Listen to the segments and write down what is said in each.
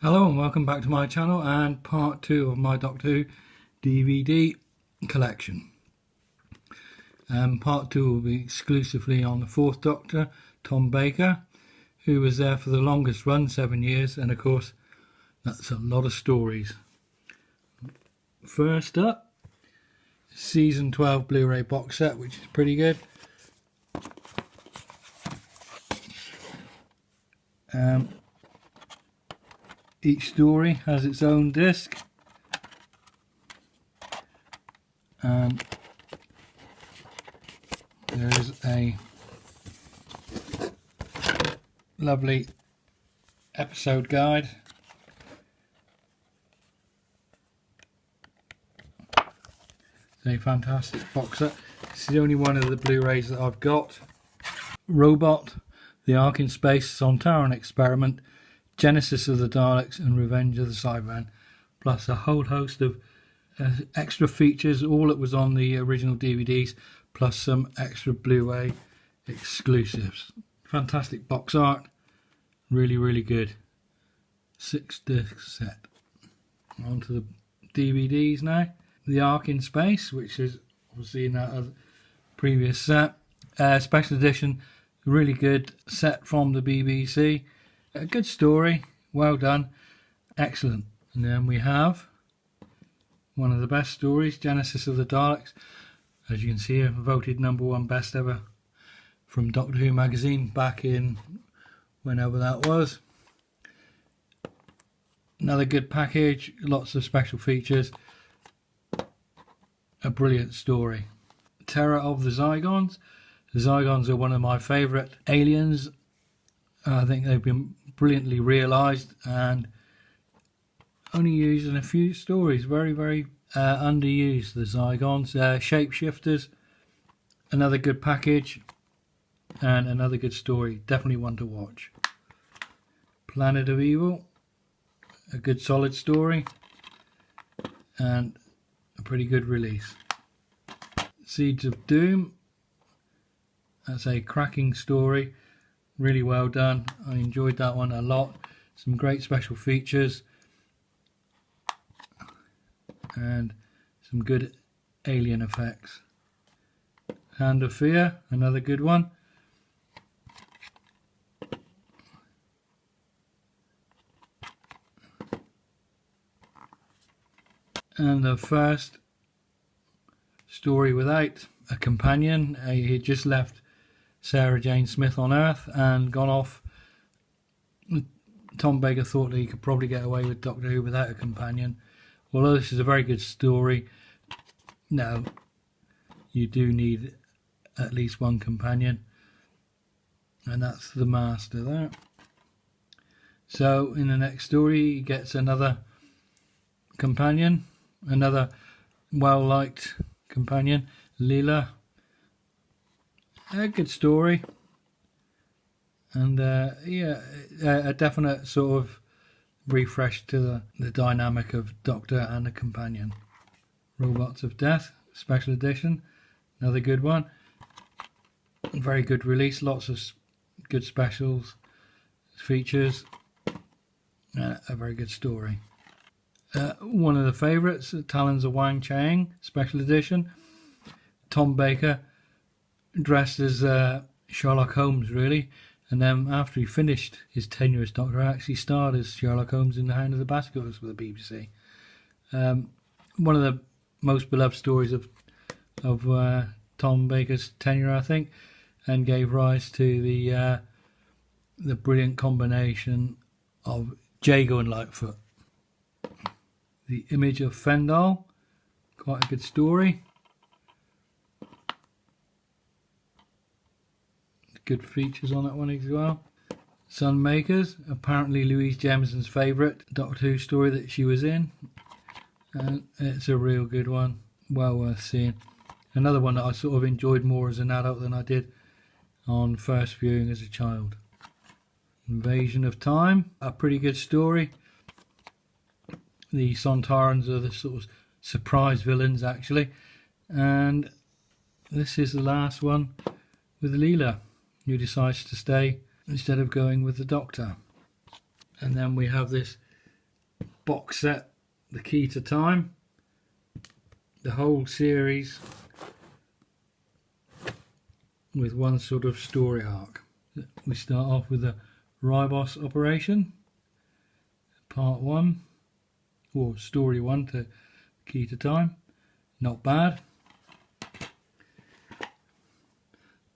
Hello and welcome back to my channel and part 2 of my Doctor Who DVD collection. Part 2 will be exclusively on the 4th Doctor, Tom Baker, who was there for the longest run, 7 years, and of course that's a lot of stories. First up, Season 12 Blu-ray box set, which is pretty good. Each story has its own disc, and there is a lovely episode guide. It's a fantastic box set. This is the only one of the Blu-rays that I've got. Robot, The Ark in Space, Sontaran Experiment, Genesis of the Daleks and Revenge of the Cybermen, plus a whole host of extra features, all that was on the original DVDs, plus some extra Blu-ray exclusives. Fantastic box art, really good. 6-disc set. On to the DVDs now. The Ark in Space, which is obviously in that previous set. Special edition, really good set from the BBC. A good story, well done, excellent. And then we have one of the best stories, Genesis of the Daleks. As you can see, voted #1 best ever from Doctor Who magazine back in whenever that was. Another good package, lots of special features, a brilliant story. Terror of the Zygons. The Zygons are one of my favourite aliens. I think they've been brilliantly realised and only used in a few stories. Very underused, the Zygons. Shapeshifters, another good package and another good story. Definitely one to watch. Planet of Evil, a good solid story and a pretty good release. Seeds of Doom, that's a cracking story. Really well done. I enjoyed that one a lot. Some great special features and some good alien effects. Hand of Fear, another good one. And the first story without a companion. He just left Sarah Jane Smith on Earth and gone off. Tom Baker thought that he could probably get away with Doctor Who without a companion. Although this is a very good story, no, you do need at least one companion, and that's the Master there. So in the next story he gets another companion, another well-liked companion, Leela. A good story, and a definite sort of refresh to the dynamic of Doctor and a companion. Robots of Death, special edition, another good one. Very good release, lots of good specials, features, a very good story. One of the favourites, Talons of Wang Chang, special edition. Tom Baker dressed as Sherlock Holmes, really, and then after he finished his tenure as Doctor, I actually starred as Sherlock Holmes in The Hound of the Baskervilles with the BBC. One of the most beloved stories of Tom Baker's tenure, I think, and gave rise to the brilliant combination of Jago and Lightfoot. The Image of Fendal, quite a good story. Good features on that one as well. Sunmakers, apparently Louise Jemisin's favourite Doctor Who story that she was in, and it's a real good one, well worth seeing. Another one that I sort of enjoyed more as an adult than I did on first viewing as a child. Invasion of Time, a pretty good story. The Sontarans are the sort of surprise villains actually, and this is the last one with Leela, who decides to stay instead of going with the Doctor. And then we have this box set, The Key to Time, the whole series with one sort of story arc. We start off with the Ribos operation, part 1, or story 1 to Key to Time. Not bad.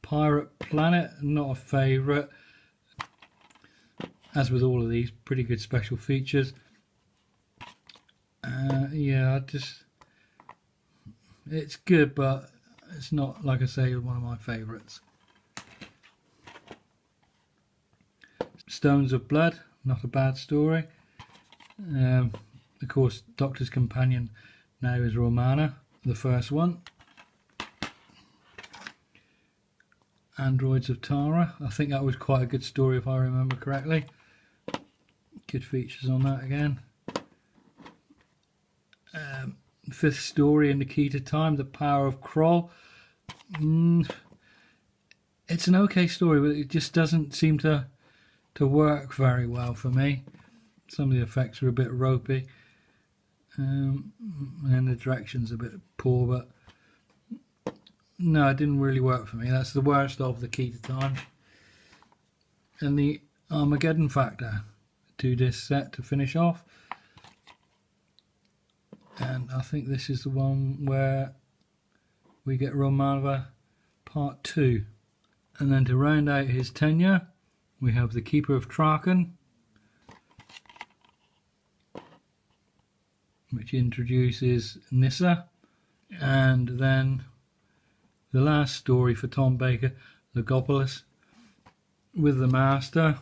Pirate Planet, not a favourite. As with all of these, pretty good special features. Yeah, it's good, but it's not, like I say, one of my favourites. Stones of Blood, not a bad story. Of course, Doctor's Companion now is Romana, the first one. Androids of Tara, I think that was quite a good story if I remember correctly. Good features on that again. Fifth story in The Key to Time, The Power of Kroll. It's an okay story, but it just doesn't seem to work very well for me. Some of the effects are a bit ropey, and the direction's a bit poor, but no, it didn't really work for me. That's the worst of The Key to Time. And the Armageddon Factor, 2-disc set to finish off. And I think this is the one where we get Romana part 2. And then to round out his tenure, we have The Keeper of Traken, which introduces Nyssa. And then the last story for Tom Baker, Logopolis, with the Master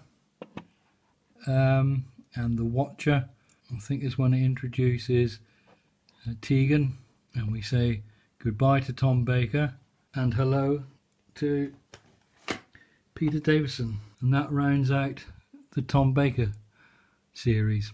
and the Watcher. I think this one introduces Tegan, and we say goodbye to Tom Baker and hello to Peter Davison, and that rounds out the Tom Baker series.